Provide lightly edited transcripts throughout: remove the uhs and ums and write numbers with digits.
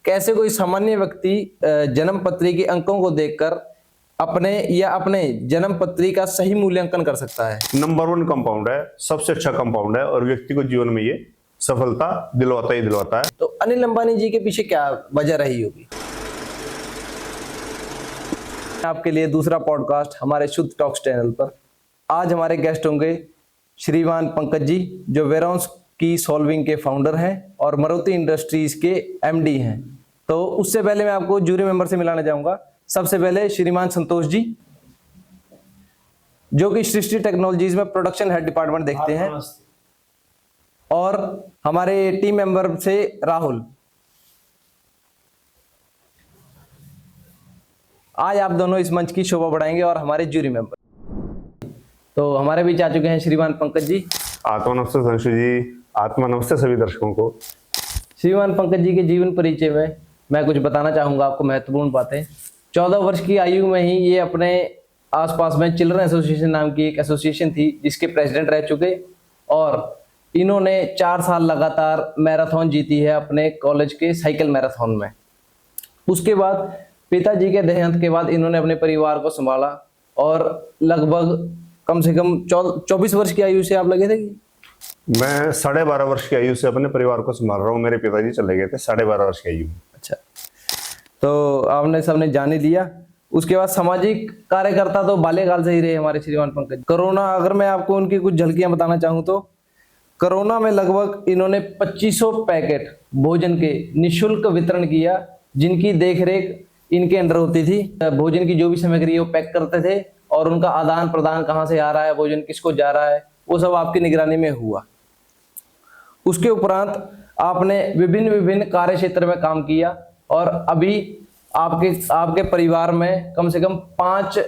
कैसे कोई सामान्य व्यक्ति जन्म पत्री के अंकों को देखकर अपने जन्म पत्री का सही मूल्यांकन कर सकता है? नंबर 1 कंपाउंड है, सबसे अच्छा कंपाउंड है और व्यक्ति को जीवन में ये सफलता दिलवाता ही दिलवाता है। तो अनिल अंबानी जी के पीछे क्या वजह रही होगी? आपके लिए दूसरा पॉडकास्ट हमारे शुद्ध टॉक्स चैनल पर। आज हमारे गेस्ट होंगे श्रीमान पंकज जी, जो वेरोंस की सॉल्विंग के फाउंडर हैं और मारुति इंडस्ट्रीज के एमडी हैं। तो उससे पहले मैं आपको जूरी मेंबर से मिलाना चाहूंगा। सबसे पहले श्रीमान संतोष जी, जो कि सृष्टि टेक्नोलॉजीज में प्रोडक्शन हेड डिपार्टमेंट देखते हैं, और हमारे टीम मेंबर से राहुल। आज आप दोनों इस मंच की शोभा बढ़ाएंगे और हमारे जूरी मेंबर। तो हमारे बीच आ चुके हैं श्रीमान पंकज जी। आत्मा नमस्ते संशु जी, आत्मा नमस्ते सभी दर्शकों को। श्रीमान पंकज जी के जीवन परिचय में मैं कुछ बताना चाहूंगा आपको महत्वपूर्ण बातें। 14 वर्ष की आयु में ही ये अपने आसपास में चिल्ड्रन एसोसिएशन नाम की एक एसोसिएशन थी, जिसके प्रेसिडेंट रह चुके, और इन्होंने 4 साल लगातार मैराथन जीती है अपने कॉलेज के साइकिल मैराथन में। उसके बाद पिताजी के देहांत के बाद इन्होंने अपने परिवार को संभाला, और लगभग कम से कम 24 वर्ष की आयु से आप लगे थे कि? मैं 12.5 वर्ष की आयु से अपने परिवार को संभाल रहा हूँ। मेरे पिताजी चले गए थे 12.5 वर्ष की आयु में। अच्छा, तो आपने सबने जान ही लिया। उसके बाद सामाजिक कार्यकर्ता तो बाल्यकाल से ही रहे हमारे श्रीमान पंकज। कोरोना, अगर मैं आपको उनकी कुछ झलकियां बताना चाहूँ तो कोरोना में लगभग इन्होंने 2500 पैकेट भोजन के निःशुल्क वितरण किया, जिनकी देखरेख इनके अंडर होती थी। भोजन की जो भी सामग्री वो पैक करते थे, और उनका आदान प्रदान कहाँ से आ रहा है, भोजन किसको जा रहा है, वो सब आपकी निगरानी में हुआ। उसके उपरांत आपने विभिन्न कार्य क्षेत्र में काम किया, और अभी आपके परिवार में कम से कम 5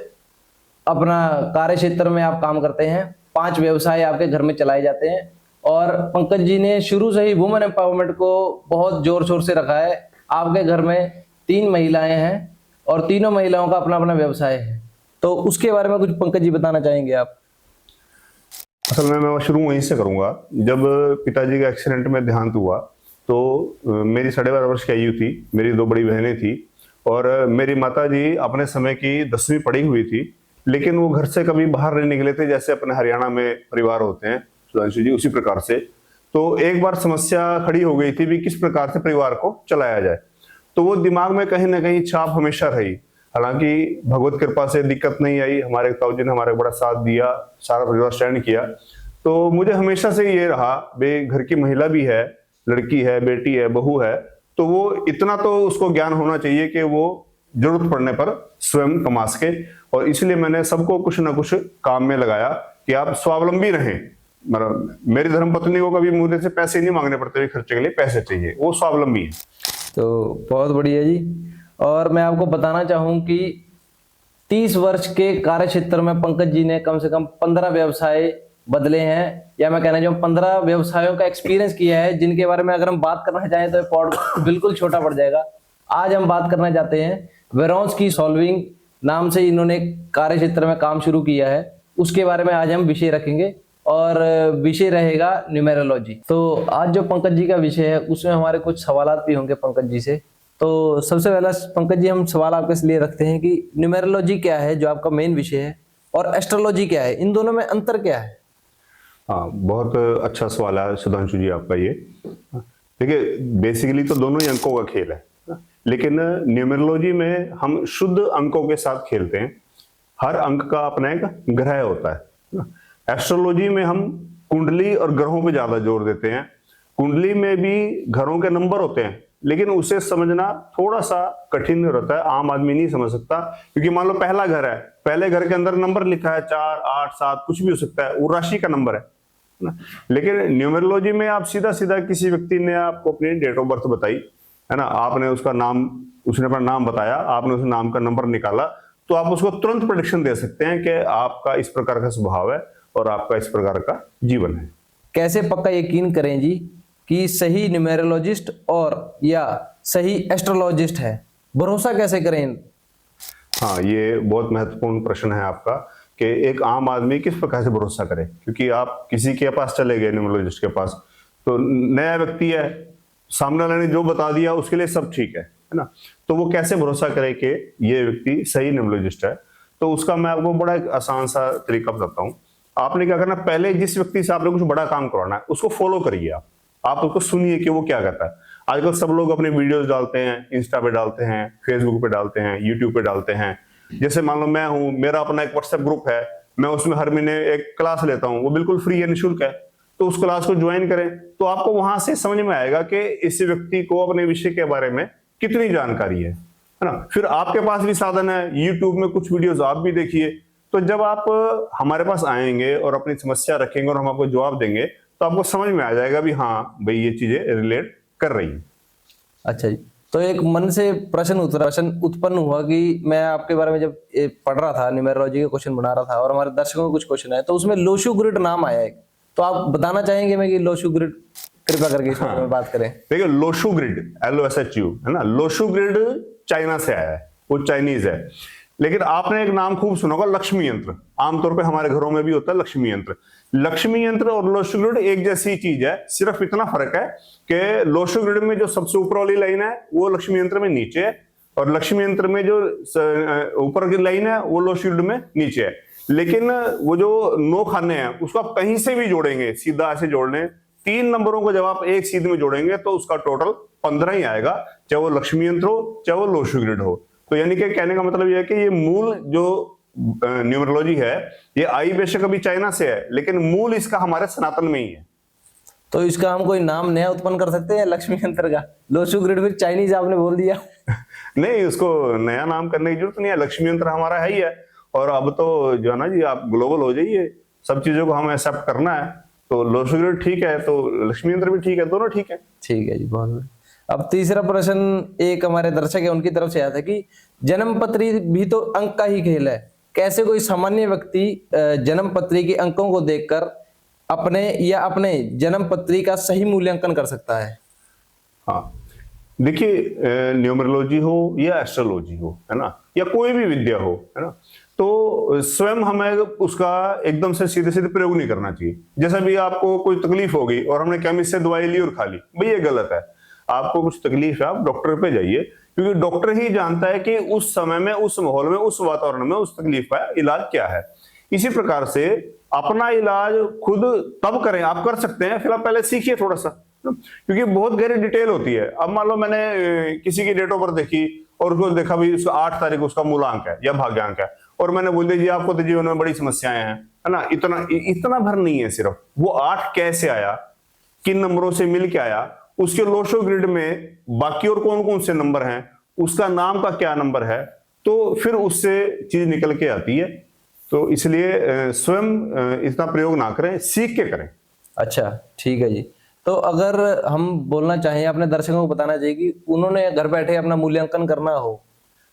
अपना कार्य क्षेत्र में आप काम करते हैं। 5 व्यवसाय आपके घर में चलाए जाते हैं, और पंकज जी ने शुरू से ही वुमेन एम्पावरमेंट को बहुत जोर शोर से रखा है। आपके घर में 3 महिलाएं हैं, और तीनों महिलाओं का अपना अपना व्यवसाय है। तो उसके बारे में कुछ पंकज जी बताना चाहेंगे आप? असल में मैं शुरू वहीं से करूंगा। जब पिताजी का एक्सीडेंट में देहांत हुआ तो मेरी 12.5 वर्ष की आयु थी। मेरी 2 बड़ी बहनें थी, और मेरी माता जी अपने समय की 10वीं पढ़ी हुई थी, लेकिन वो घर से कभी बाहर नहीं निकले थे, जैसे अपने हरियाणा में परिवार होते हैं सुधांशु जी, उसी प्रकार से। तो एक बार समस्या खड़ी हो गई थी भी किस प्रकार से परिवार को चलाया जाए। तो वो दिमाग में कहीं ना कहीं छाप हमेशा रही। हालांकि भगवत कृपा से दिक्कत नहीं आई, हमारे ताऊ जी ने हमारे बड़ा साथ दिया, सारा परिवार स्टैंड किया। तो मुझे हमेशा से ये रहा बे, घर की महिला भी है, लड़की है, बेटी है, बहू है, तो वो इतना तो उसको ज्ञान होना चाहिए कि वो जरूरत पड़ने पर स्वयं कमा सके। और इसलिए मैंने सबको कुछ ना कुछ काम में लगाया कि आप स्वावलंबी रहें। मतलब मेरी धर्मपत्नी को कभी मुझे से पैसे नहीं मांगने पड़ते, खर्चे के लिए पैसे चाहिए, वो स्वावलंबी है। तो बहुत बढ़िया जी। और मैं आपको बताना चाहूँ कि 30 वर्ष के कार्य क्षेत्र में पंकज जी ने कम से कम 15 व्यवसाय बदले हैं, या मैं कहना चाहूँ 15 व्यवसायों का एक्सपीरियंस किया है, जिनके बारे में अगर हम बात करना चाहें तो पॉडकास्ट बिल्कुल छोटा पड़ जाएगा। आज हम बात करना चाहते हैं वेरोंस की सॉल्विंग नाम से इन्होंने कार्य क्षेत्र में काम शुरू किया है, उसके बारे में आज हम विषय रखेंगे, और विषय रहेगा न्यूमेरोलॉजी। तो आज जो पंकज जी का विषय है उसमें हमारे कुछ सवालात भी होंगे पंकज जी से। तो सबसे पहला पंकज जी, हम सवाल आपके लिए रखते हैं कि न्यूमेरोलॉजी क्या है, जो आपका मेन विषय है, और एस्ट्रोलॉजी क्या है, इन दोनों में अंतर क्या है? हाँ, बहुत अच्छा सवाल है सुधांशु जी आपका ये। देखिए, बेसिकली तो दोनों ही अंकों का खेल है, लेकिन न्यूमेरोलॉजी में हम शुद्ध अंकों के साथ खेलते हैं। हर अंक का अपना एक ग्रह होता है। एस्ट्रोलॉजी में हम कुंडली और ग्रहों पे ज्यादा जोर देते हैं। कुंडली में भी घरों के नंबर होते हैं, लेकिन उसे समझना थोड़ा सा कठिन रहता है, आम आदमी नहीं समझ सकता। क्योंकि मान लो पहला घर है, पहले घर के अंदर नंबर लिखा है 4, 8, 7, कुछ भी हो सकता है, वो राशि का नंबर है ना। लेकिन न्यूमेरोलॉजी में आप सीधा सीधा किसी व्यक्ति ने आपको अपनी डेट ऑफ बर्थ बताई है ना, आपने उसका नाम, उसने अपना नाम बताया, आपने उस नाम का नंबर निकाला, तो आप उसको तुरंत प्रेडिक्शन दे सकते हैं कि आपका इस प्रकार का स्वभाव है और आपका इस प्रकार का जीवन है। कैसे पक्का यकीन करें जी कि सही न्यूमेरोलॉजिस्ट और या सही एस्ट्रोलॉजिस्ट है, भरोसा कैसे करें? हाँ, ये बहुत महत्वपूर्ण प्रश्न है आपका कि एक आम आदमी किस प्रकार से भरोसा करे। क्योंकि आप किसी के पास चले गए न्यूमेरोलॉजिस्ट के पास, तो नया व्यक्ति है, सामने वाले ने जो बता दिया उसके लिए सब ठीक है ना। तो वो कैसे भरोसा करे कि ये व्यक्ति सही न्यूमरोलॉजिस्ट है। तो उसका मैं आपको बड़ा एक आसान सा तरीका बताता हूँ। आपने क्या करना, पहले जिस व्यक्ति से आपने कुछ बड़ा काम करवाना है उसको फॉलो करिए। आप उसको सुनिए कि वो क्या कहता है। आजकल सब लोग अपने वीडियोस डालते हैं, इंस्टा पे डालते हैं, फेसबुक पे डालते हैं, यूट्यूब पे डालते हैं। जैसे मान लो मैं हूं, मेरा अपना एक व्हाट्सएप ग्रुप है, मैं उसमें हर महीने एक क्लास लेता हूं, वो बिल्कुल फ्री है, निःशुल्क है। तो उस क्लास को ज्वाइन करें तो आपको वहां से समझ में आएगा कि इस व्यक्ति को अपने विषय के बारे में कितनी जानकारी है ना। फिर आपके पास भी साधन है, यूट्यूब में कुछ वीडियोस आप भी देखिए। तो जब आप हमारे पास आएंगे और अपनी समस्या रखेंगे और हम आपको जवाब देंगे तो आपको समझ में आ जाएगा भी हाँ भाई ये चीजें रिलेट कर रही है। अच्छा जी, तो एक मन से प्रश्न उत्पन्न हुआ कि मैं आपके बारे में जब पढ़ रहा था, न्यूमेरोलॉजी के क्वेश्चन बना रहा था और हमारे दर्शकों को कुछ क्वेश्चन है, तो उसमें लोशु ग्रिड नाम आया है। तो आप बताना चाहेंगे मैं कि लोशु ग्रिड, कृपया करके इस बारे में बात करें। देखिए लोशु ग्रिड, LOSHU है ना, लोशु ग्रिड चाइना से आया है, वो चाइनीज है। लेकिन आपने एक नाम खूब सुना होगा, लक्ष्मी यंत्र। आमतौर पे हमारे घरों में भी होता है लक्ष्मी यंत्र। लक्ष्मी यंत्र और लोशु ग्रिड एक जैसी चीज है, सिर्फ इतना फर्क है कि लोशु ग्रिड में जो सबसे ऊपर वाली लाइन है वो लक्ष्मी यंत्र में नीचे है, और लक्ष्मी यंत्र में जो ऊपर की लाइन है वो लोशु ग्रिड में नीचे है। लेकिन वो जो 9 खाने हैं उसको आप कहीं से भी जोड़ेंगे, सीधा ऐसे जोड़ लें, 3 नंबरों को जब आप एक सीध में जोड़ेंगे तो उसका टोटल 15 ही आएगा, चाहे वो लक्ष्मी यंत्र हो चाहे वो लोशु ग्रिड हो। तो यानी कि कहने का मतलब यह है कि ये मूल जो न्यूमरोलॉजी है ये आई बेशक अभी चाइना से है, लेकिन मूल इसका हमारे सनातन में ही है। तो इसका हम कोई नाम नया उत्पन्न कर सकते हैं लक्ष्मी यंत्र का? लोशु ग्रिड फिर चाइनीज आपने बोल दिया। नहीं, उसको नया नाम करने की जरूरत नहीं है, लक्ष्मी यंत्र हमारा है ही है। और अब तो जो है ना जी, आप ग्लोबल हो जाइए, सब चीजों को हमें एक्सेप्ट करना है। तो लोशु ग्रिड ठीक है तो लक्ष्मी यंत्र भी ठीक है, दोनों ठीक है। ठीक है जी, बहुत बढ़िया। अब तीसरा प्रश्न एक हमारे दर्शक है उनकी तरफ से आया था कि जन्म पत्री भी तो अंक का ही खेल है, कैसे कोई सामान्य व्यक्ति जन्म पत्री के अंकों को देखकर अपने जन्म पत्री का सही मूल्यांकन कर सकता है? हाँ, देखिए न्यूमरोलॉजी हो या एस्ट्रोलॉजी हो, है ना, या कोई भी विद्या हो, है ना, तो स्वयं हमें उसका एकदम से सीधे सीधे प्रयोग नहीं करना चाहिए। जैसा भी आपको कोई तकलीफ होगी और हमने केमिस्ट से दवाई ली और खा ली, भाई ये गलत है। आपको कुछ तकलीफ है, आप डॉक्टर पे जाइए, क्योंकि डॉक्टर ही जानता है कि उस समय में, उस माहौल में, उस वातावरण में उस तकलीफ का इलाज क्या है। इसी प्रकार से अपना इलाज खुद तब करें, आप कर सकते हैं, फिर आप पहले सीखिए थोड़ा सा, क्योंकि बहुत गहरी डिटेल होती है। अब मान लो मैंने किसी की डेट ऑफ बर्थ देखी और उसको देखा भी उसका 8 तारीख उसका मूलांक है या भाग्यांक है, और मैंने बोल दिया जी आपको तो जीवन में बड़ी समस्याएं हैं, है ना, इतना भर नहीं है। सिर्फ वो 8 कैसे आया, किन नंबरों से मिल के आया, उसके लोशो ग्रिड में बाकी और कौन कौन से नंबर हैं, उसका नाम का क्या नंबर है, तो फिर उससे चीज निकल के आती है। तो इसलिए स्वयं इतना प्रयोग ना करें, सीख के करें। अच्छा, ठीक है जी। तो अगर हम बोलना चाहें, अपने दर्शकों को बताना चाहिए कि उन्होंने घर बैठे अपना मूल्यांकन करना हो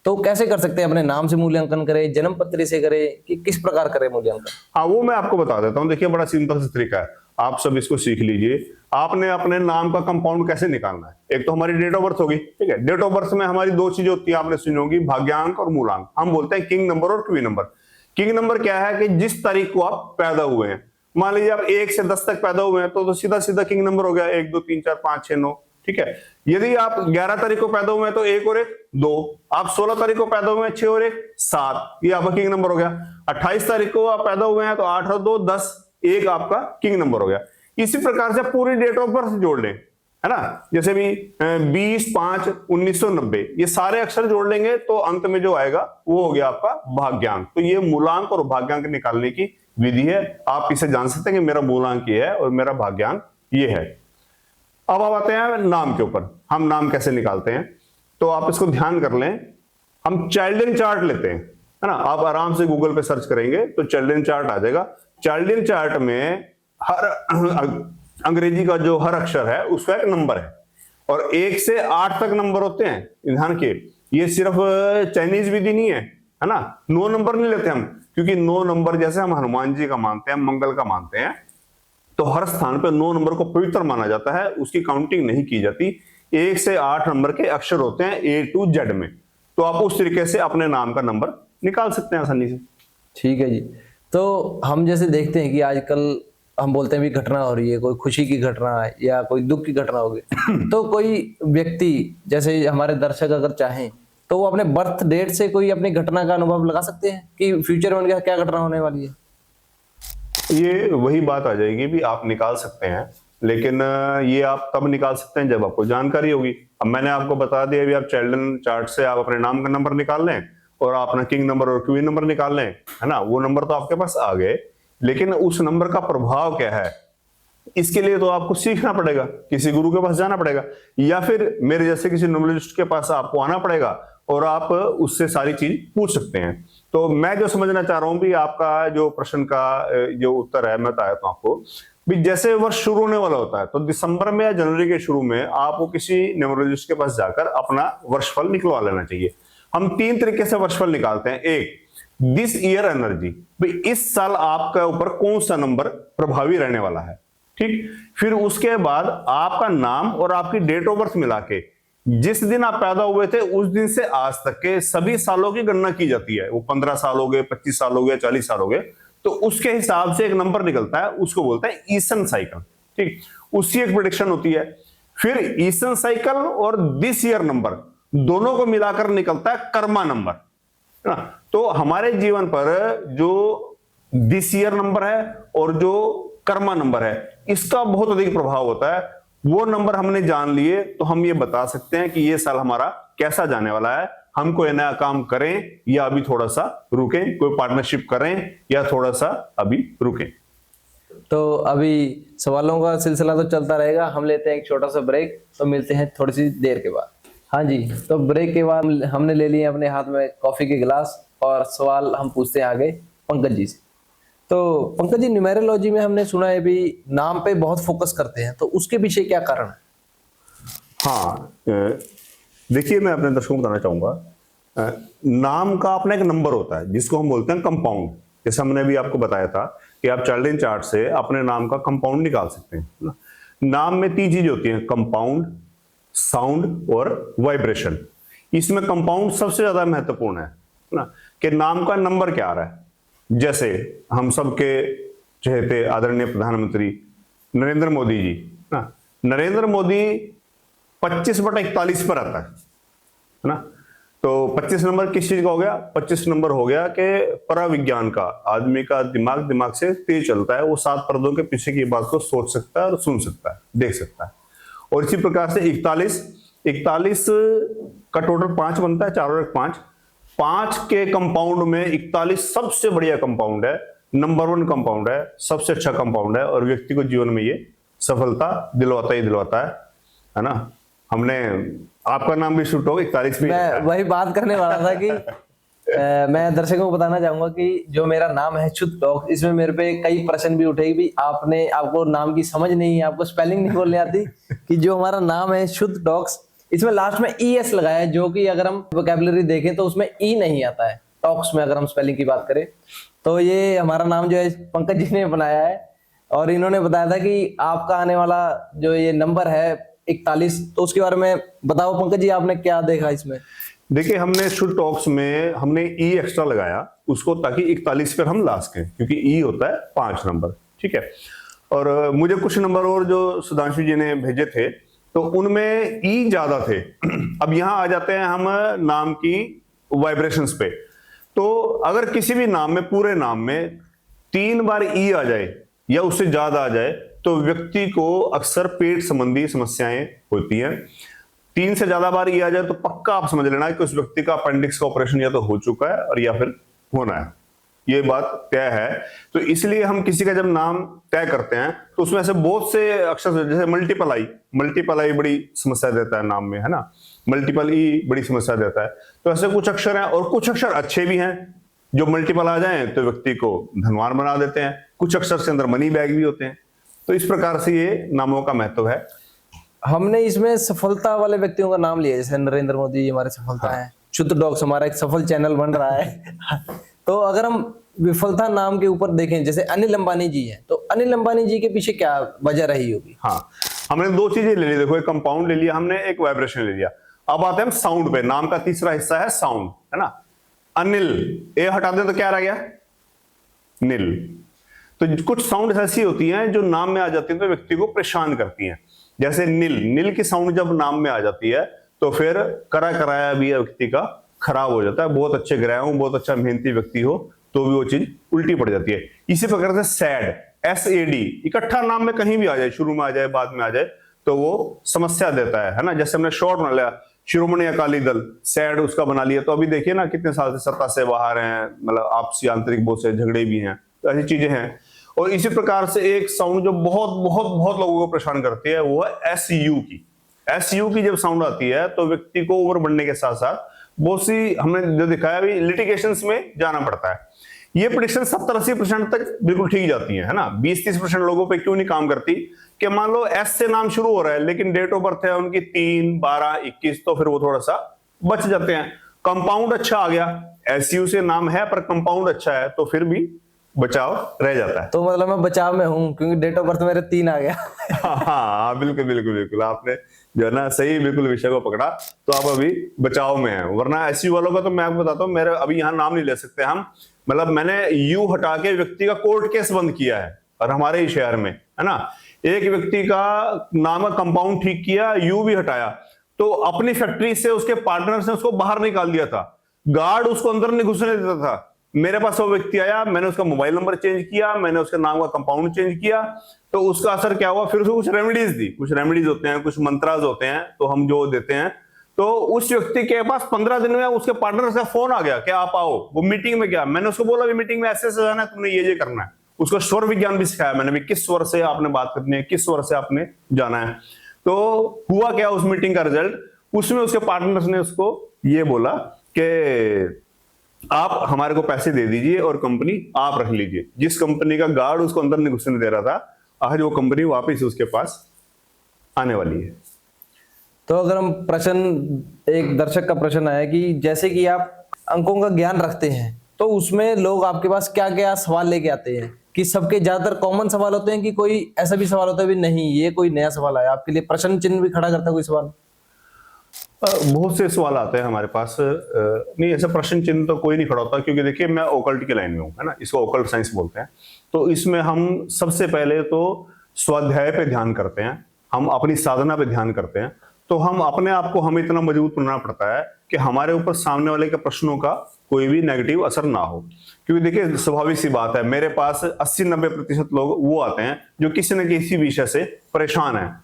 तो कैसे कर सकते हैं? अपने नाम से मूल्यांकन करें, जन्म पत्री से करें, कि किस प्रकार करें मूल्यांकन? हाँ, वो मैं आपको बता देता हूँ। देखिए बड़ा सिंपल सा तरीका है, आप सब इसको सीख लीजिए। आपने अपने नाम का कंपाउंड कैसे निकालना है? एक तो हमारी डेट ऑफ बर्थ होगी, ठीक है। डेट ऑफ बर्थ में हमारी 2 चीजें होती है, आपने सुनी होगी, भाग्यांक और मूलांक। हम बोलते हैं किंग नंबर और क्वीन नंबर। किंग नंबर क्या है कि जिस तारीख को आप पैदा हुए हैं, मान लीजिए आप 1 से 10 तक पैदा हुए हैं तो सीधा सीधा किंग नंबर हो गया 1 2 3 4 5 6 9, ठीक है। यदि आप 11 तारीख को पैदा हुए हैं तो 1 और 1 2, आप 16 तारीख को पैदा हुए हैं 6 और 1 7, ये आपका किंग नंबर हो गया। 28 तारीख को आप पैदा हुए हैं तो 8 और 2 10, 1 आपका किंग नंबर हो गया। इसी प्रकार से पूरी डेट ऑफ बर्थ जोड़ लें, है ना, जैसे भी 20/5/1990, ये सारे अक्षर जोड़ लेंगे तो अंत में जो आएगा वो हो गया आपका भाग्यांक। तो ये मूलांक और भाग्यांक निकालने की विधि है। आप इसे जान सकते हैं कि मेरा मूलांक ये है और मेरा भाग्यांक ये है। अब आप आते हैं नाम के ऊपर, हम नाम कैसे निकालते हैं। तो आप इसको ध्यान कर लें, हम चाइल्डन चार्ट लेते हैं, है ना। आप आराम से गूगल पे सर्च करेंगे तो चिल्ड्रन चार्ट आ जाएगा। चिल्ड्रन चार्ट में हर अंग्रेजी का जो हर अक्षर है उसका एक नंबर है, और 1 से 8 तक नंबर होते हैं। ध्यान के, ये सिर्फ चाइनीज विधि नहीं है ना। 9 नंबर नहीं लेते हम, क्योंकि 9 नंबर जैसे हम हनुमान जी का मानते हैं, मंगल का मानते हैं, तो हर स्थान पर 9 नंबर को पवित्र माना जाता है, उसकी काउंटिंग नहीं की जाती। 1 से 8 नंबर के अक्षर होते हैं A to Z में। तो आप उस तरीके से अपने नाम का नंबर निकाल सकते हैं आसानी से। ठीक है जी। तो हम जैसे देखते हैं कि आजकल हम बोलते हैं भी घटना हो रही है, कोई खुशी की घटना है या कोई दुख की घटना होगी, तो कोई व्यक्ति जैसे हमारे दर्शक अगर चाहें तो वो अपने बर्थ डेट से कोई अपनी घटना का अनुभव लगा सकते हैं कि फ्यूचर में उनके क्या घटना होने वाली है। ये वही बात आ जाएगी भी आप निकाल सकते हैं, लेकिन ये आप तब निकाल सकते हैं जब आपको जानकारी होगी। अब मैंने आपको बता दिया भी आप चिल्ड्रन चार्ट से आप अपने नाम का नंबर निकाल लें और अपना किंग नंबर और क्वीन नंबर निकाल लें, है ना, वो नंबर तो आपके पास आ गए, लेकिन उस नंबर का प्रभाव क्या है इसके लिए तो आपको सीखना पड़ेगा, किसी गुरु के पास जाना पड़ेगा या फिर मेरे जैसे किसी न्यूमरोलॉजिस्ट के पास आपको आना पड़ेगा और आप उससे सारी चीज पूछ सकते हैं। तो मैं जो समझना चाह रहा हूं भी आपका जो प्रश्न का जो उत्तर है मैं बताया तो आपको भी जैसे वर्ष शुरू होने वाला होता है तो दिसंबर में या जनवरी के शुरू में आपको किसी न्यूमरोलॉजिस्ट के पास जाकर अपना वर्षफल निकलवा लेना चाहिए। हम 3 तरीके से वर्षफल निकालते हैं। एक, दिस ईयर एनर्जी, भाई इस साल आपके ऊपर कौन सा नंबर प्रभावी रहने वाला है, ठीक। फिर उसके बाद आपका नाम और आपकी डेट ऑफ बर्थ मिला के जिस दिन आप पैदा हुए थे उस दिन से आज तक के सभी सालों की गणना की जाती है। वो 15 साल हो गए, 25 साल हो गए, 40 साल हो गए, तो उसके हिसाब से एक नंबर निकलता है, उसको बोलते हैं ईसन साइकिल, ठीक। उसकी एक प्रेडिक्शन होती है। फिर ईसन साइकिल और दिस ईयर नंबर दोनों को मिलाकर निकलता है कर्मा नंबर, है ना। तो हमारे जीवन पर जो दिस ईयर नंबर है और जो कर्मा नंबर है इसका बहुत अधिक प्रभाव होता है। वो नंबर हमने जान लिए तो हम ये बता सकते हैं कि ये साल हमारा कैसा जाने वाला है, हम कोई नया काम करें या अभी थोड़ा सा रुकें, कोई पार्टनरशिप करें या थोड़ा सा अभी रुकें। तो अभी सवालों का सिलसिला तो चलता रहेगा, हम लेते हैं एक छोटा सा ब्रेक, तो मिलते हैं थोड़ी सी देर के बाद। हाँ जी, तो ब्रेक के बाद हमने ले लिए अपने हाथ में कॉफी के गिलास और सवाल हम पूछते हैं आगे पंकज जी से। तो पंकज जी, न्यूमेरोलॉजी में हमने सुना है भी नाम पे बहुत फोकस करते हैं, तो उसके पीछे क्या कारण है? हाँ, देखिए मैं अपने दर्शकों को बताना चाहूंगा, नाम का अपना एक नंबर होता है जिसको हम बोलते हैं कंपाउंड। जैसे हमने अभी आपको बताया था कि आप चिल्ड्रन चार्ट से अपने नाम का कंपाउंड निकाल सकते हैं ना। नाम में 3 चीजें होती हैं, कंपाउंड, साउंड और वाइब्रेशन। इसमें कंपाउंड सबसे ज्यादा महत्वपूर्ण है ना, कि नाम का नंबर क्या आ रहा है। जैसे हम सबके चहेते आदरणीय प्रधानमंत्री नरेंद्र मोदी जी ना, नरेंद्र मोदी 25/41 पर आता है ना। तो 25 नंबर किस चीज का हो गया? 25 नंबर हो गया कि पराविज्ञान का, आदमी का दिमाग से तेज चलता है, वो 7 पर्दों के पीछे की बात को सोच सकता है और सुन सकता है, देख सकता है। और इसी प्रकार से 41 का टोटल 5 बनता है, 4 और 1 5, 5 के कंपाउंड में 41 सबसे बढ़िया कंपाउंड है, नंबर 1 कंपाउंड है, सबसे अच्छा कंपाउंड है और व्यक्ति को जीवन में ये सफलता दिलवाता ही दिलवाता है ना। हमने आपका नाम भी शूट हो 41 में। मैं वही बात करने वाला था कि मैं दर्शकों को बताना चाहूंगा कि जो मेरा नाम है शुद्ध टॉक्स, इसमें मेरे पे कई प्रश्न भी उठे भी आपको नाम की समझ नहीं है, आपको स्पेलिंग नहीं बोलने आती कि जो हमारा नाम है शुद्ध टॉक्स, इसमें लास्ट में ES लगाया है, जो कि अगर हम वोकैबुलरी देखें तो उसमें E नहीं आता है टॉक्स में, अगर हम स्पेलिंग की बात करें। तो ये हमारा नाम जो है पंकज जी ने बनाया है और इन्होंने बताया था कि आपका आने वाला जो ये नंबर है 41, तो उसके बारे में बताओ पंकज जी, आपने क्या देखा इसमें? देखिए, हमने शुद्ध टॉक्स में हमने E एक्स्ट्रा लगाया उसको, ताकि 41 पर हम ला सकें, क्योंकि E होता है 5 नंबर, ठीक है। और मुझे कुछ नंबर और जो सुधांशु जी ने भेजे थे तो उनमें E ज्यादा थे। अब यहां आ जाते हैं हम नाम की वाइब्रेशंस पे। तो अगर किसी भी नाम में, पूरे नाम में 3 बार E आ जाए या उससे ज्यादा आ जाए तो व्यक्ति को अक्सर पेट संबंधी समस्याएं होती हैं। 3 से ज्यादा बार E आ जाए तो पक्का आप समझ लेना कि उस व्यक्ति का अपेंडिक्स का ऑपरेशन या तो हो चुका है और या फिर होना है, ये बात तय है। तो इसलिए हम किसी का जब नाम तय करते हैं तो उसमें ऐसे बहुत से अक्षर, जैसे मल्टीपल आई बड़ी समस्या देता है नाम में, है ना, मल्टीपल ई बड़ी समस्या देता है। तो ऐसे कुछ अक्षर हैं और कुछ अक्षर अच्छे भी हैं, जो मल्टीपल आ जाएं तो व्यक्ति को धनवान बना देते हैं। कुछ अक्षर से अंदर मनी बैग भी होते हैं। तो इस प्रकार से ये नामों का महत्व है। हमने इसमें सफलता वाले व्यक्तियों का नाम लिया, जैसे नरेंद्र मोदी जी हमारे सफलता है, शुद्ध डॉक्स हमारा एक सफल चैनल बन रहा है। तो अगर हम विफलता नाम के ऊपर देखें, जैसे अनिल अंबानी जी हैं, तो अनिल अंबानी जी के पीछे क्या वजह रही होगी? हाँ, हमने 2 चीजें ले ली, देखो, एक कंपाउंड ले लिया हमने, एक वाइब्रेशन ले लिया। अब आते हैं हम साउंड पे। नाम का तीसरा हिस्सा है साउंड, है ना। अनिल, ए हटा दें तो क्या रह गया? नील। तो कुछ साउंड ऐसी होती हैं जो नाम में आ जाती हैं तो व्यक्ति को परेशान करती हैं। जैसे नील, नील की साउंड जब नाम में आ जाती है तो फिर करा कराया भी व्यक्ति का खराब हो जाता है। बहुत अच्छे ग्रह हो, बहुत अच्छा मेहनती व्यक्ति हो तो भी वो चीज उल्टी पड़ जाती है। इसी प्रकार से सैड, SAD इकट्ठा नाम में कहीं भी आ जाए, शुरू में आ जाए बाद में आ जाए तो वो समस्या देता है ना। जैसे हमने शॉर्ट बना लिया शिरोमणि अकाली दल, सैड उसका बना लिया, तो अभी देखिए ना कितने साल से सत्ता से बाहर हैं, मतलब आपसी आंतरिक बहुत से झगड़े भी हैं, तो ऐसी चीजें हैं। और इसी प्रकार से एक साउंड जो बहुत बहुत बहुत लोगों को परेशान करती है वो है SU की। SU की जब साउंड आती है तो व्यक्ति को उम्र बढ़ने के साथ साथ बहुत सी, हमने जो दिखाया भी, लिटिगेशंस में जाना पड़ता है। ये प्रेडिक्शन 70-80% तक बिल्कुल ठीक जाती है ना। 20-30% लोगों पे क्यों नहीं काम करती कि मान लो S से नाम शुरू हो रहा है लेकिन डेट ऑफ बर्थ है उनकी 3, 12, 21, तो फिर वो थोड़ा सा बच जाते हैं। कंपाउंड अच्छा आ गया, SU से नाम है पर कंपाउंड अच्छा है तो फिर भी बचाव रह जाता है। तो मतलब मैं बचाव में हूँ क्योंकि डेट ऑफ बर्थ मेरे 3 आ गया। हाँ बिल्कुल बिल्कुल बिल्कुल, आपने जो है ना सही बिल्कुल विषय को पकड़ा। तो आप अभी बचाव में हैं, वरना SU वालों का तो मैं आपको बताता हूँ, मेरे अभी यहाँ नाम नहीं ले सकते हम, मतलब मैंने U हटा के व्यक्ति का कोर्ट केस बंद किया है और हमारे ही शहर में, है ना। एक व्यक्ति का नाम का कंपाउंड ठीक किया, U भी हटाया, तो अपनी फैक्ट्री से उसके पार्टनर ने उसको बाहर निकाल दिया था, गार्ड उसको अंदर नहीं घुसने देता था। मेरे पास वो व्यक्ति आया, मैंने उसका मोबाइल नंबर चेंज किया, मैंने उसके नाम का कंपाउंड चेंज किया, तो उसका असर क्या हुआ, फिर उसको कुछ रेमेडीज दी, कुछ रेमेडीज होते हैं, कुछ मंत्राज होते हैं, तो हम जो देते हैं, तो उस व्यक्ति के पास 15 दिन में उसके पार्टनर का फोन आ गया कि आप आओ। वो मीटिंग में गया, मैंने उसको बोला मीटिंग में ऐसे जाना है, तुमने ये करना है। उसको स्वर विज्ञान भी सिखाया मैंने भी, किस स्वर से आपने बात करनी है, किस स्वर से आपने जाना है। तो हुआ क्या उस मीटिंग का रिजल्ट, उसमें उसके पार्टनर्स ने उसको ये बोला कि आप हमारे को पैसे दे दीजिए और कंपनी आप रख लीजिए। जिस कंपनी का गार्ड उसको अंदर नहीं घुसने दे रहा था, आज वो कंपनी वापस उसके पास आने वाली है। तो अगर हम प्रश्न, एक दर्शक का प्रश्न आया कि जैसे कि आप अंकों का ज्ञान रखते हैं तो उसमें लोग आपके पास क्या क्या सवाल लेके आते हैं, कि सबके ज्यादातर कॉमन सवाल होते हैं कि कोई ऐसा भी सवाल होता है भी नहीं ये कोई नया सवाल आया आपके लिए, प्रश्न चिन्ह भी खड़ा करता है कोई सवाल? बहुत से सवाल आते हैं हमारे पास। नहीं, ऐसा प्रश्न चिन्ह तो कोई नहीं खड़ा होता, क्योंकि देखिए मैं ओकल्ट की लाइन में हूँ, है ना, इसको ओकल्ट साइंस बोलते हैं। तो इसमें हम सबसे पहले तो स्वाध्याय पे ध्यान करते हैं, हम अपनी साधना पे ध्यान करते हैं। तो हम अपने आप को हमें इतना मजबूत बनाना पड़ता है कि हमारे ऊपर सामने वाले के प्रश्नों का कोई भी नेगेटिव असर ना हो। क्योंकि देखिए स्वाभाविक सी बात है, मेरे पास 80-90% लोग वो आते हैं जो किसी न किसी विषय से परेशान हैं,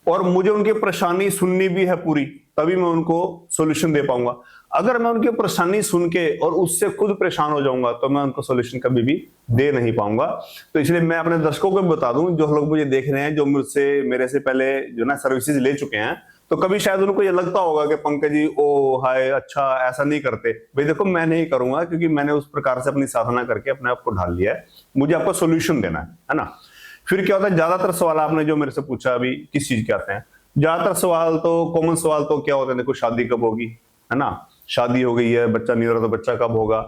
और मुझे उनकी परेशानी सुननी भी है पूरी, तभी मैं उनको सॉल्यूशन दे पाऊंगा। अगर मैं उनकी परेशानी सुन के और उससे खुद परेशान हो जाऊंगा तो मैं उनको सॉल्यूशन कभी भी दे नहीं पाऊंगा। तो इसलिए मैं अपने दर्शकों को भी बता दूं, जो लोग मुझे देख रहे हैं, जो मुझसे मेरे से पहले जो ना सर्विसेज ले चुके हैं, तो कभी शायद उनको ये लगता होगा कि पंकज जी ओ हाय अच्छा ऐसा नहीं करते। भाई देखो, मैं नहीं करूंगा, क्योंकि मैंने उस प्रकार से अपनी साधना करके अपने आप को ढाल लिया है। मुझे आपको सोल्यूशन देना है ना। फिर क्या होता है, ज्यादातर सवाल आपने जो मेरे से पूछा अभी किस चीज के आते हैं, ज्यादातर सवाल तो कॉमन सवाल तो क्या होते हैं, देखो शादी कब होगी, है ना, शादी हो गई है, बच्चा नहीं हो रहा तो बच्चा कब होगा,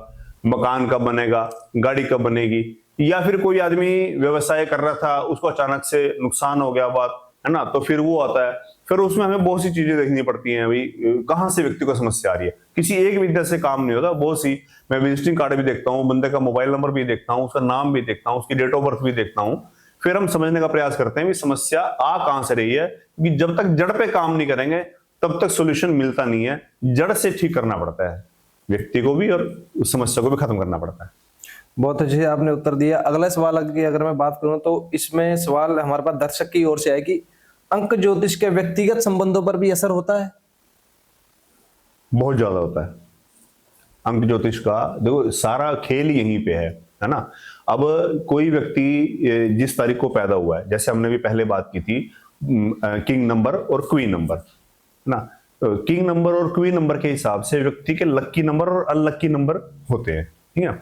मकान कब बनेगा, गाड़ी कब बनेगी, या फिर कोई आदमी व्यवसाय कर रहा था उसको अचानक से नुकसान हो गया बात, है ना, तो फिर वो आता है। फिर उसमें हमें बहुत सी चीजें देखनी पड़ती हैं, अभी कहाँ से व्यक्ति को समस्या आ रही है। किसी एक विद्या से काम नहीं होता, बहुत सी, मैं विजिटिंग कार्ड भी देखता हूँ, बंदे का मोबाइल नंबर भी देखता हूँ, उसका नाम भी देखता हूँ, उसकी डेट ऑफ बर्थ भी देखता हूँ, फिर हम समझने का प्रयास करते हैं कि समस्या आ कहां से रही है। क्योंकि जब तक जड़ पे काम नहीं करेंगे तब तक सॉल्यूशन मिलता नहीं है। जड़ से ठीक करना पड़ता है व्यक्ति को भी, और उस समस्या को भी खत्म करना पड़ता है। बहुत अच्छे से आपने उत्तर दिया। अगला सवाल की अगर मैं बात करूं तो इसमें सवाल हमारे पास दर्शक की ओर से है कि अंक ज्योतिष के व्यक्तिगत संबंधों पर भी असर होता है? बहुत ज्यादा होता है। अंक ज्योतिष का देखो सारा खेल यहीं पे है ना। अब कोई व्यक्ति जिस तारीख को पैदा हुआ है, जैसे हमने भी पहले बात की थी किंग नंबर और क्वीन नंबर ना, किंग नंबर और क्वीन नंबर के हिसाब से व्यक्ति के लक्की नंबर और अनलक्की नंबर होते हैं, ठीक है।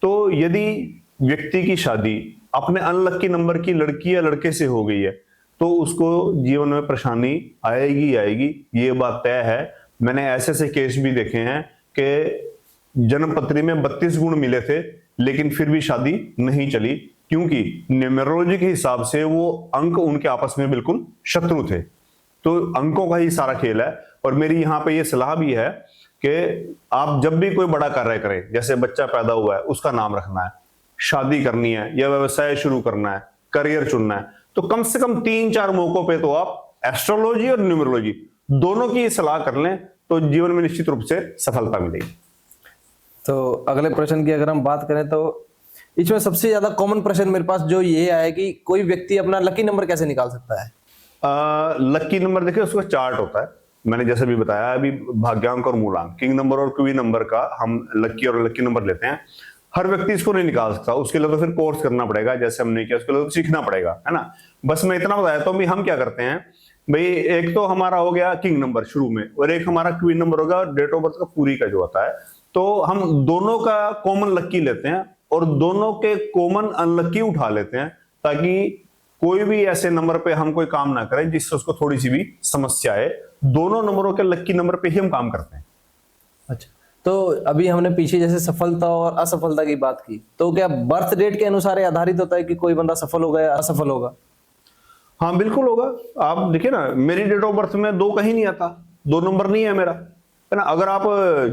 तो यदि व्यक्ति की शादी अपने अनलक्की नंबर की लड़की या लड़के से हो गई है तो उसको जीवन में परेशानी आएगी, ये बात तय है। मैंने ऐसे ऐसे केस भी देखे हैं कि जन्म पत्री में 32 गुण मिले थे लेकिन फिर भी शादी नहीं चली, क्योंकि न्यूमेरोलॉजी के हिसाब से वो अंक उनके आपस में बिल्कुल शत्रु थे। तो अंकों का ही सारा खेल है। और मेरी यहाँ पे ये सलाह भी है कि आप जब भी कोई बड़ा कार्य करें, जैसे बच्चा पैदा हुआ है उसका नाम रखना है, शादी करनी है या व्यवसाय शुरू करना है, करियर चुनना है, तो कम से कम 3-4 मौकों पे तो आप एस्ट्रोलॉजी और न्यूमरोलॉजी दोनों की सलाह कर लें तो जीवन में निश्चित रूप से सफलता मिलेगी। तो अगले प्रश्न की अगर हम बात करें तो इसमें सबसे ज्यादा कॉमन प्रश्न मेरे पास जो ये आया कि कोई व्यक्ति अपना लकी नंबर कैसे निकाल सकता है? लकी नंबर देखिए, उसका चार्ट होता है। मैंने जैसे भी बताया अभी, भाग्यांक और मूलांक, किंग नंबर और क्वीन नंबर का हम लकी और लकी नंबर लेते हैं। हर व्यक्ति इसको नहीं निकाल सकता, उसके लिए तो फिर कोर्स करना पड़ेगा, जैसे हमने किया उसके लिए तो सीखना पड़ेगा, है ना। बस मैं इतना बताया तो भी हम क्या करते हैं भाई, एक तो हमारा हो गया किंग नंबर शुरू में, और एक हमारा क्वीन नंबर होगा डेट ऑफ बर्थ का पूरी का जो होता है। तो हम दोनों का कॉमन लकी लेते हैं और दोनों के कॉमन अनलकी उठा लेते हैं, ताकि कोई भी ऐसे नंबर पे हम कोई काम ना करें जिससे उसको थोड़ी सी भी समस्या है। दोनों नंबरों के लकी नंबर पे ही हम काम करते हैं। अच्छा, तो अभी हमने पीछे जैसे सफलता और असफलता की बात की, तो क्या बर्थ डेट के अनुसार आधारित होता है कि कोई बंदा सफल होगा या असफल होगा? हाँ बिल्कुल होगा। आप देखिए ना, मेरी डेट ऑफ बर्थ में 2 कहीं नहीं आता, 2 नंबर नहीं है मेरा, है ना। अगर आप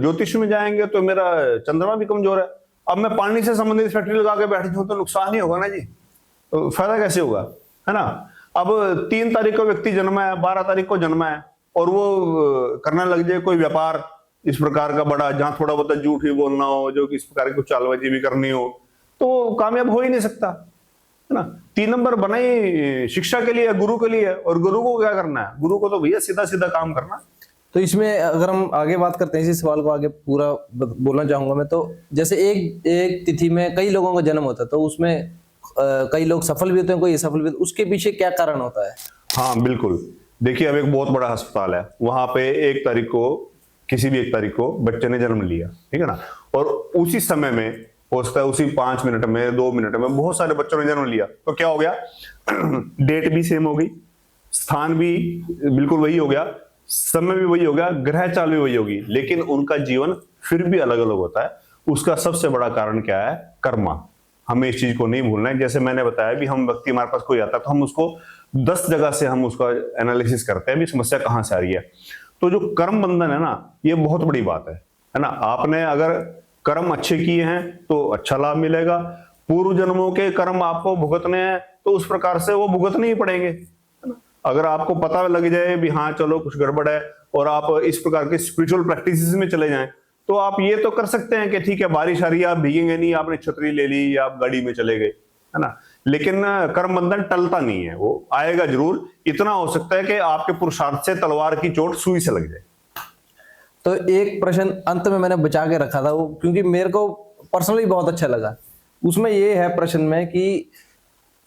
ज्योतिष में जाएंगे तो मेरा चंद्रमा भी कमजोर है। अब मैं पानी से संबंधित फैक्ट्री लगा के बैठ जाऊं तो नुकसान ही होगा ना जी, तो फायदा कैसे होगा, है ना। अब 3 तारीख को व्यक्ति जन्मा है, 12 तारीख को जन्मा है, और वो करने लग जाए कोई व्यापार इस प्रकार का बड़ा, जहां थोड़ा बहुत झूठ भी बोलना हो, जो इस प्रकार की कुछ चालबाजी भी करनी हो, तो कामयाब हो ही नहीं सकता, है ना। 3 नंबर बना ही शिक्षा के लिए, गुरु के लिए, और गुरु को क्या करना है, गुरु को तो भैया सीधा सीधा काम करना। तो इसमें अगर हम आगे बात करते हैं, इसी सवाल को आगे पूरा बोलना चाहूंगा मैं, तो जैसे एक तिथि में कई लोगों का जन्म होता है, तो उसमें कई लोग सफल भी होते हैं, कोई असफल भी होते हैं, उसके पीछे क्या कारण होता है? हाँ बिल्कुल, देखिए अब एक बहुत बड़ा अस्पताल है, वहां पे 1 तारीख को, किसी भी 1 तारीख को बच्चे ने जन्म लिया, ठीक है ना, और उसी समय में हो सकता है उसी 5 मिनट में, 2 मिनट में बहुत सारे बच्चों ने जन्म लिया, तो क्या हो गया डेट भी सेम हो गई, स्थान भी बिल्कुल वही हो गया, समय भी वही हो गया, ग्रह चाल भी वही होगी, लेकिन उनका जीवन फिर भी अलग अलग होता है। उसका सबसे बड़ा कारण क्या है? कर्मा। हमें इस चीज को नहीं भूलना है। जैसे मैंने बताया भी, हम व्यक्ति, हमारे पास कोई आता है तो हम उसको 10 जगह से हम उसका एनालिसिस करते हैं भी समस्या कहां से आ रही है। तो जो कर्म बंधन है ना, ये बहुत बड़ी बात है ना। आपने अगर कर्म अच्छे किए हैं तो अच्छा लाभ मिलेगा, पूर्व जन्मों के कर्म आपको भुगतने हैं तो उस प्रकार से वो भुगतने ही पड़ेंगे, है ना। अगर आपको पता लग जाए भी हाँ चलो कुछ गड़बड़ है, और आप इस प्रकार के स्पिरिचुअल प्रैक्टिसेस में चले जाएं, तो आप ये तो कर सकते हैं कि ठीक है बारिश आ रही है, आप भीगेंगे नहीं, आपने छतरी ले ली या आप गाड़ी में चले गए, है ना। लेकिन कर्म बंधन टलता नहीं है, वो आएगा जरूर। इतना हो सकता है कि आपके पुरुषार्थ से तलवार की चोट सुई से लग जाए। तो एक प्रश्न अंत में मैंने बचा के रखा था, वो क्योंकि मेरे को पर्सनली बहुत अच्छा लगा। उसमें ये है प्रश्न में कि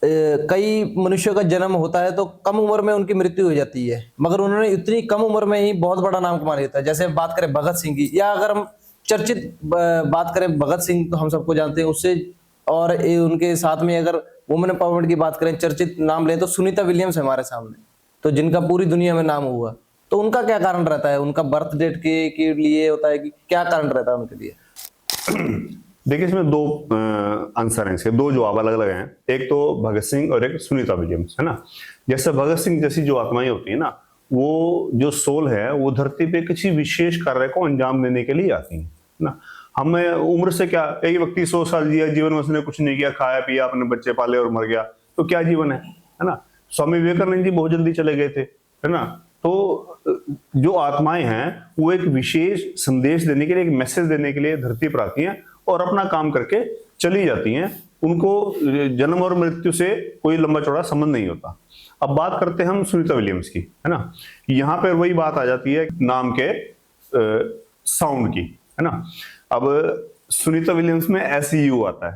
कई मनुष्यों का जन्म होता है तो कम उम्र में उनकी मृत्यु हो जाती है, मगर उन्होंने इतनी कम उम्र में ही बहुत बड़ा नाम कमा लिया था। जैसे बात करें भगत सिंह की, या अगर हम चर्चित बात करें, भगत सिंह तो हम सबको जानते हैं उससे, और उनके साथ में अगर वुमेन एम्पावरमेंट की बात करें, चर्चित नाम लें तो सुनीता विलियम्स है हमारे सामने, तो जिनका पूरी दुनिया में नाम हुआ। तो उनका क्या कारण रहता है? उनका बर्थ डेट के लिए होता है कि क्या कारण रहता है उनके लिए? देखिए इसमें 2 आंसर हैं, इसके 2 जवाब अलग अलग हैं। एक तो भगत सिंह और एक सुनीता विलियम्स, है ना। जैसे भगत सिंह जैसी जो आत्माएं होती है ना, वो जो सोल है वो धरती पे किसी विशेष कार्य को अंजाम देने के लिए आती है ना। हमें उम्र से क्या, एक व्यक्ति 100 साल जिया, जीवन में उसने कुछ नहीं किया, खाया पिया, अपने बच्चे पाले और मर गया, तो क्या जीवन है ना। स्वामी विवेकानंद जी बहुत जल्दी चले गए थे, है ना। तो जो आत्माएं हैं वो एक विशेष संदेश देने के लिए, एक मैसेज देने के लिए धरती पर आती हैं और अपना काम करके चली जाती हैं। उनको जन्म और मृत्यु से कोई लंबा चौड़ा संबंध नहीं होता। अब बात करते हैं हम सुनीता विलियम्स की, है ना। यहाँ पर वही बात आ जाती है नाम के साउंड की, है ना। अब सुनीता विलियम्स में SU आता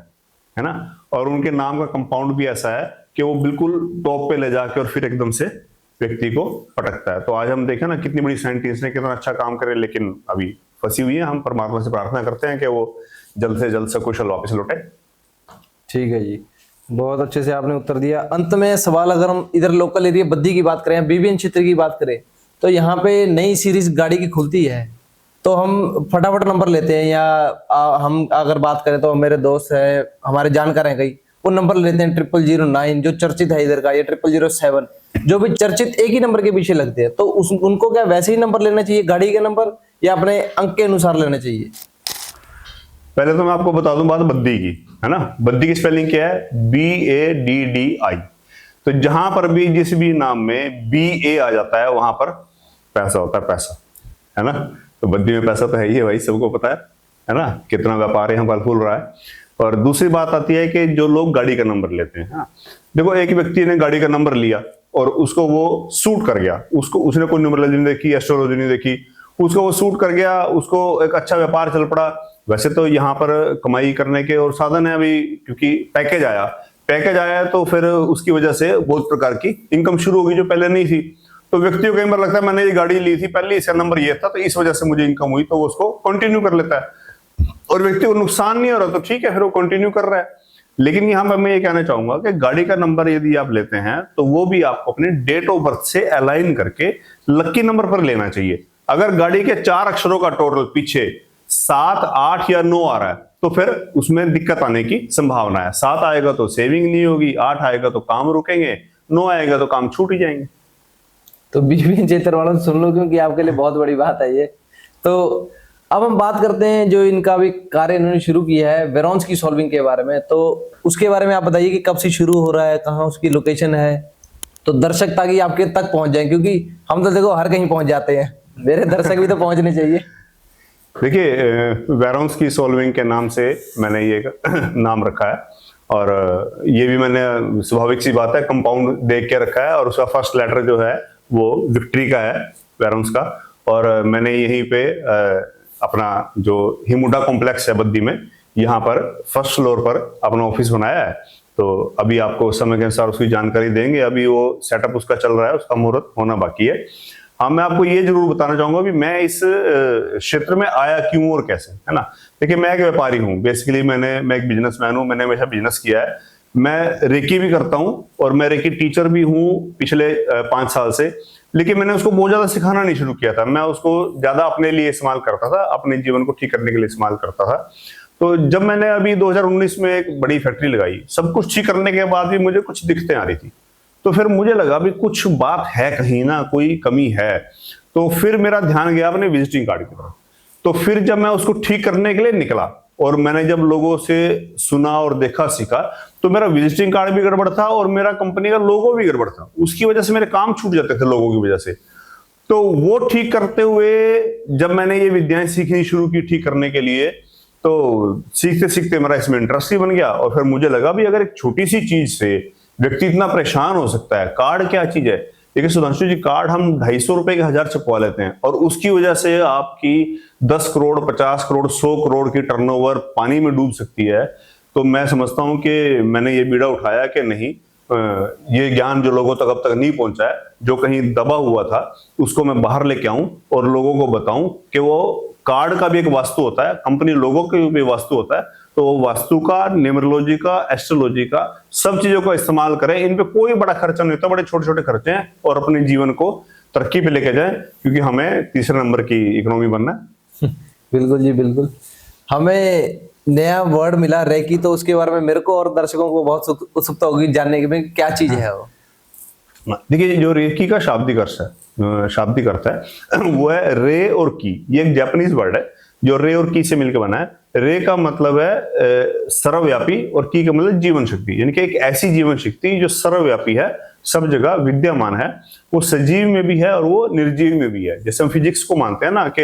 है ना, और उनके नाम का कंपाउंड भी ऐसा है कि वो बिल्कुल टॉप पे ले जाके और फिर एकदम से व्यक्ति को पटकता है। तो आज हम देखें ना, कितनी बड़ी साइंटिस्ट ने कितना अच्छा काम करे, लेकिन अभी फंसी हुई है। हम परमात्मा से प्रार्थना करते हैं कि वो जल्द से जल्द सकुशल वापस लौटे। ठीक है जी, बहुत अच्छे से आपने उत्तर दिया। अंत में सवाल, अगर हम इधर लोकल एरिया बद्दी की बात करें, बीबीएन क्षेत्र की बात करें, तो यहाँ पे नई सीरीज गाड़ी की खुलती है, तो हम फटाफट नंबर लेते हैं, या हम अगर बात करें तो मेरे दोस्त है, हमारे जानकार हैं कई, वो नंबर लेते हैं 0009 जो चर्चित है इधर का, या 0007 जो भी चर्चित एक ही नंबर के पीछे लगते हैं। तो उनको क्या वैसे ही नंबर लेना चाहिए गाड़ी के नंबर, या अपने अंक के अनुसार लेना चाहिए? पहले तो मैं आपको बता दूं बात बद्दी की, है ना। बद्दी की स्पेलिंग क्या है? BADDI। तो जहां पर भी जिस भी नाम में BA आ जाता है वहां पर पैसा होता है, पैसा, है ना। तो बद्दी में पैसा तो है ही है भाई, सबको पता है ना। कितना व्यापार यहाँ फल फूल रहा है। और दूसरी बात आती है कि जो लोग गाड़ी का नंबर लेते हैं, हाँ। देखो, एक व्यक्ति ने गाड़ी का नंबर लिया और उसको वो सूट कर गया, उसने कोई न्यूमरोलॉजी नहीं देखी, एस्ट्रोलॉजी नहीं देखी, उसको वो सूट कर गया, उसको एक अच्छा व्यापार चल पड़ा। वैसे तो यहाँ पर कमाई करने के और साधन है अभी, क्योंकि पैकेज आया तो फिर उसकी वजह से बहुत प्रकार की इनकम शुरू होगी जो पहले नहीं थी। तो व्यक्ति को कई बार लगता है मैंने ये गाड़ी ली थी पहले, इसका नंबर ये था, तो इस वजह से मुझे इनकम हुई, तो वो उसको कंटिन्यू कर लेता है और व्यक्ति को नुकसान नहीं हो रहा, तो ठीक है, फिर वो कंटिन्यू कर रहा है। लेकिन यहां पर मैं ये कहना चाहूंगा कि गाड़ी का नंबर यदि आप लेते हैं तो वो भी आपको अपने डेट ऑफ बर्थ से अलाइन करके लकी नंबर पर लेना चाहिए। अगर गाड़ी के 4 अक्षरों का टोटल पीछे 7, 8 या 9 आ रहा है तो फिर उसमें दिक्कत आने की संभावना है। 7 आएगा तो सेविंग नहीं होगी, 8 आएगा तो काम रुकेंगे, 9 आएगा तो काम छूट ही जाएंगे। तो बीच बीच क्षेत्र वालों से सुन लो, क्योंकि आपके लिए बहुत बड़ी बात है ये। तो अब हम बात करते हैं जो इनका भी कार्य इन्होंने शुरू किया है वेरोन्स की सॉल्विंग के बारे में। तो उसके बारे में आप बताइए कि कब से शुरू हो रहा है, कहाँ उसकी लोकेशन है, तो दर्शक ताकि आपके तक पहुंच जाए, क्योंकि हम तो देखो हर कहीं पहुंच जाते हैं, मेरे दर्शक भी तो पहुंचने चाहिए। देखिए, वेरोन्स की सॉल्विंग के नाम से मैंने ये नाम रखा है, और ये भी मैंने स्वाभाविक सी बात है कंपाउंड देख के रखा है, और उसका फर्स्ट लेटर जो है वो विक्ट्री का है, वेरोन्स का। और मैंने यहीं पे अपना जो हिमुडा कॉम्प्लेक्स है बद्दी में, यहाँ पर फर्स्ट फ्लोर पर अपना ऑफिस बनाया है। तो अभी आपको समय के अनुसार उसकी जानकारी देंगे, अभी वो सेटअप उसका चल रहा है, उसका मुहूर्त होना बाकी है। हाँ, मैं आपको ये जरूर बताना चाहूंगा भी मैं इस क्षेत्र में आया क्यों और कैसे, है ना। देखिए, मैं एक व्यापारी हूँ बेसिकली, मैं एक बिजनेसमैन हूँ, मैंने हमेशा बिजनेस किया है। मैं रेकी भी करता हूँ और मैं रेकी टीचर भी हूँ पिछले 5 साल से। लेकिन मैंने उसको बहुत ज्यादा सिखाना नहीं शुरू किया था, मैं उसको ज्यादा अपने लिए इस्तेमाल करता था, अपने जीवन को ठीक करने के लिए इस्तेमाल करता था। तो जब मैंने अभी 2019 में एक बड़ी फैक्ट्री लगाई, सब कुछ ठीक करने के बाद भी मुझे कुछ दिक्कतें आ रही थी। तो फिर मुझे लगा भी कुछ बात है, कहीं ना कोई कमी है। तो फिर मेरा ध्यान गया अपने विजिटिंग कार्ड की तरफ। तो फिर जब मैं उसको ठीक करने के लिए निकला और मैंने जब लोगों से सुना और देखा सीखा, तो मेरा विजिटिंग कार्ड भी गड़बड़ था और मेरा कंपनी का लोगो भी गड़बड़ था। उसकी वजह से मेरे काम छूट जाते थे लोगों की वजह से। तो वो ठीक करते हुए जब मैंने ये विद्याएं सीखनी शुरू की ठीक करने के लिए, तो सीखते सीखते मेरा इसमें इंटरेस्ट ही बन गया। और फिर मुझे लगा भी अगर एक छोटी सी चीज से व्यक्ति इतना परेशान हो सकता है, कार्ड क्या चीज है। देखिए सुधांशु जी, कार्ड हम 250 रुपए के 1000 छपवा लेते हैं और उसकी वजह से आपकी 10 करोड़, 50 करोड़, 100 करोड़ की टर्नओवर पानी में डूब सकती है। तो मैं समझता हूं कि मैंने ये बीड़ा उठाया कि नहीं, ये ज्ञान जो लोगों तक अब तक नहीं पहुंचा है, जो कहीं दबा हुआ था, उसको मैं बाहर लेके आऊं और लोगों को बताऊं कि वो कार्ड का भी एक वास्तु होता है, कंपनी लोगों का भी वास्तु होता है। तो वो वास्तु का, न्यूमरोलॉजी का, एस्ट्रोलॉजी का, सब चीजों का इस्तेमाल करें। इन पे कोई बड़ा खर्चा नहीं होता, बड़े छोटे छोटे खर्चे हैं, और अपने जीवन को तरक्की पे लेके जाएं, क्योंकि हमें तीसरे नंबर की इकोनॉमी बनना है। बिल्कुल जी, बिल्कुल। हमें नया वर्ड मिला रेकी, तो उसके बारे में मेरे को और दर्शकों को बहुत उत्सुकता होगी जानने की में क्या चीज है वो। देखिए, जो रेकी का शाब्दिक अर्थ है वो है रे और की। ये एक जापानीज वर्ड है जो रे और की से मिलकर बना है। रे का मतलब है सर्वव्यापी और की का मतलब जीवन शक्ति, यानी कि एक ऐसी जीवन शक्ति जो सर्वव्यापी है, सब जगह विद्यमान है। वो सजीव में भी है और वो निर्जीव में भी है। जैसे हम फिजिक्स को मानते हैं ना कि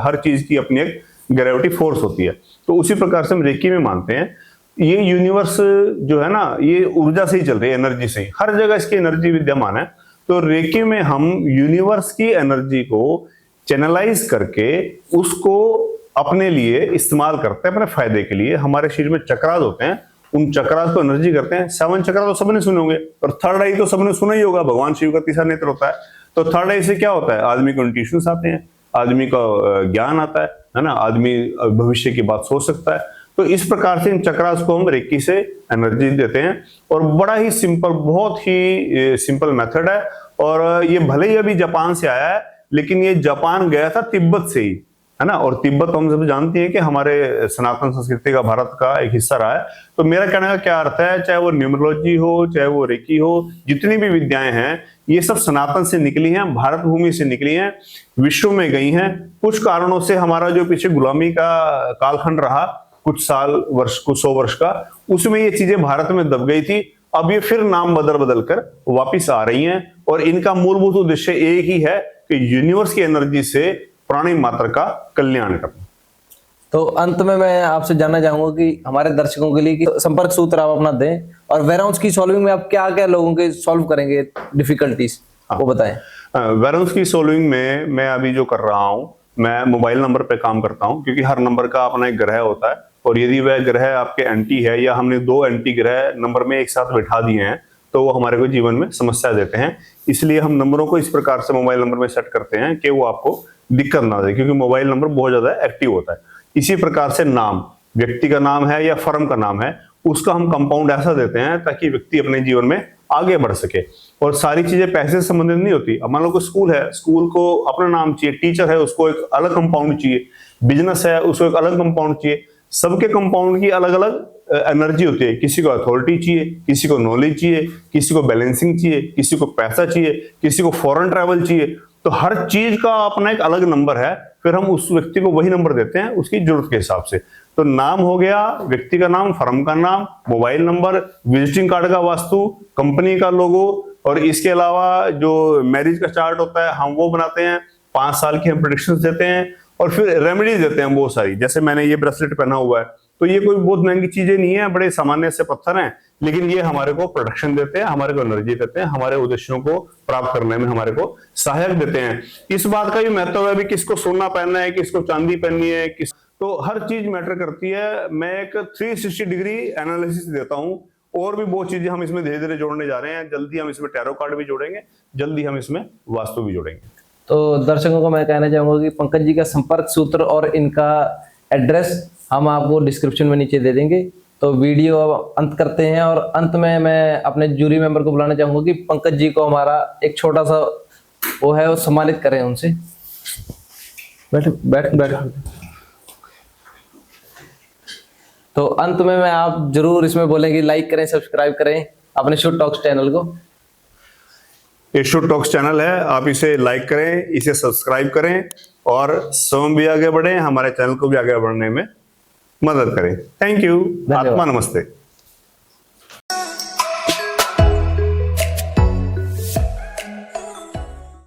हर चीज की अपनी एक ग्रेविटी फोर्स होती है, तो उसी प्रकार से हम रेकी में मानते हैं ये यूनिवर्स जो है ना, ये ऊर्जा से ही चल रही है, एनर्जी से ही, हर जगह इसकी एनर्जी विद्यमान है। तो रेकी में हम यूनिवर्स की एनर्जी को चैनलाइज करके उसको अपने लिए इस्तेमाल करते हैं, अपने फायदे के लिए। हमारे शरीर में चक्रास होते हैं, उन चक्रास को एनर्जी करते हैं। 7 चक्रा तो सबने सुने होंगे, और थर्ड आई तो सबने सुना ही होगा, भगवान शिव का तीसरा नेत्र होता है। तो थर्ड आई से क्या होता है, आदमी को इंट्यूशंस आते हैं, आदमी का ज्ञान आता है ना, आदमी भविष्य की बात सोच सकता है। तो इस प्रकार से इन चक्रास को हम रेकी से एनर्जी देते हैं, और बड़ा ही सिंपल, बहुत ही सिंपल मेथड है। और ये भले ही अभी जापान से आया है, लेकिन ये जापान गया था तिब्बत से ही, है ना। और तिब्बत हम सब जानते हैं कि हमारे सनातन संस्कृति का, भारत का एक हिस्सा रहा है। तो मेरा कहने का क्या अर्थ है, चाहे वो न्यूमरोलॉजी हो, चाहे वो रेकी हो, जितनी भी विद्याएं हैं, ये सब सनातन से निकली हैं, भारत भूमि से निकली हैं, विश्व में गई हैं। कुछ कारणों से हमारा जो पीछे गुलामी का कालखंड रहा, कुछ साल वर्ष, कुछ 100 वर्ष का, उसमें ये चीजें भारत में दब गई थी। अब ये फिर नाम बदल बदल कर वापिस आ रही हैं और इनका मूलभूत उद्देश्य एक ही है कि यूनिवर्स की एनर्जी से प्राणी मात्र का कल्याण करना। तो अंत में मैं आपसे जानना चाहूंगा कि हमारे दर्शकों के लिए कि संपर्क सूत्र आप अपना दें और वेयरहाउस की सॉल्विंग में आप क्या क्या लोगों के सॉल्व करेंगे डिफिकल्टीज, वो बताएं। वेयरहाउस की सॉल्विंग में मैं अभी जो कर रहा हूं, मैं मोबाइल नंबर पे काम करता हूं, क्योंकि हर नंबर का अपना एक ग्रह होता है और यदि वह ग्रह आपके एंटी है या हमने 2 एंटी ग्रह नंबर में एक साथ बैठा दिए हैं तो वो हमारे को जीवन में समस्या देते हैं। इसलिए हम नंबरों को इस प्रकार से मोबाइल नंबर में सेट करते हैं कि वो आपको दिक्कत ना दे, क्योंकि मोबाइल नंबर बहुत ज्यादा एक्टिव होता है। इसी प्रकार से नाम, व्यक्ति का नाम है या फर्म का नाम है, उसका हम कंपाउंड ऐसा देते हैं ताकि व्यक्ति अपने जीवन में आगे बढ़ सके। और सारी चीजें पैसे से संबंधित नहीं होती। अब मान लो कोई स्कूल है, स्कूल को अपना नाम चाहिए, टीचर है उसको एक अलग कंपाउंड चाहिए, बिजनेस है उसको एक अलग कंपाउंड चाहिए। सबके कंपाउंड की अलग अलग एनर्जी होती है। किसी को अथॉरिटी चाहिए, किसी को नॉलेज चाहिए, किसी को बैलेंसिंग चाहिए, किसी को पैसा चाहिए, किसी को फॉरेन ट्रैवल चाहिए। तो हर चीज का अपना एक अलग नंबर है, फिर हम उस व्यक्ति को वही नंबर देते हैं उसकी जरूरत के हिसाब से। तो नाम हो गया, व्यक्ति का नाम, फर्म का नाम, मोबाइल नंबर, विजिटिंग कार्ड का वास्तु, कंपनी का लोगो, और इसके अलावा जो मैरिज का चार्ट होता है हम वो बनाते हैं। 5 साल की हम प्रेडिक्शंस देते हैं और फिर रेमेडीज देते हैं बहुत सारी। जैसे मैंने ये ब्रेसलेट पहना हुआ है, तो ये कोई बहुत महंगी चीजें नहीं है, बड़े सामान्य से पत्थर हैं, लेकिन ये हमारे को प्रोटेक्शन देते हैं, हमारे को एनर्जी देते हैं, हमारे उद्देश्यों को प्राप्त करने में हमारे को सहायक देते हैं। इस बात का भी महत्व है भी किसको सोना पहनना है, किसको चांदी पहननी है, तो हर चीज मैटर करती है। मैं एक 360 डिग्री एनालिसिस देता हूं और भी बहुत चीजें हम इसमें धीरे धीरे जोड़ने जा रहे हैं। जल्दी हम इसमें टैरो कार्ड भी जोड़ेंगे, जल्दी हम इसमें वास्तु भी जोड़ेंगे। तो दर्शकों को मैं कहना चाहूंगा कि पंकज जी का संपर्क सूत्र और इनका एड्रेस हम आपको डिस्क्रिप्शन में नीचे दे देंगे। तो वीडियो अब अंत करते हैं और अंत में मैं अपने जूरी मेंबर को बुलाना चाहूंगा कि पंकज जी को हमारा एक छोटा सा वो है वो सम्मानित करें उनसे। बैठ बैठ बैठ। तो अंत में मैं आप जरूर इसमें बोलेंगे लाइक करें, सब्सक्राइब करें अपने शुड टॉक्स चैनल को। ये शुड टॉक्स चैनल है, आप इसे लाइक करें, इसे सब्सक्राइब करें और स्वयं भी आगे बढ़ें, हमारे चैनल को भी आगे बढ़ने में मदद करें। Thank you. आत्मा नमस्ते।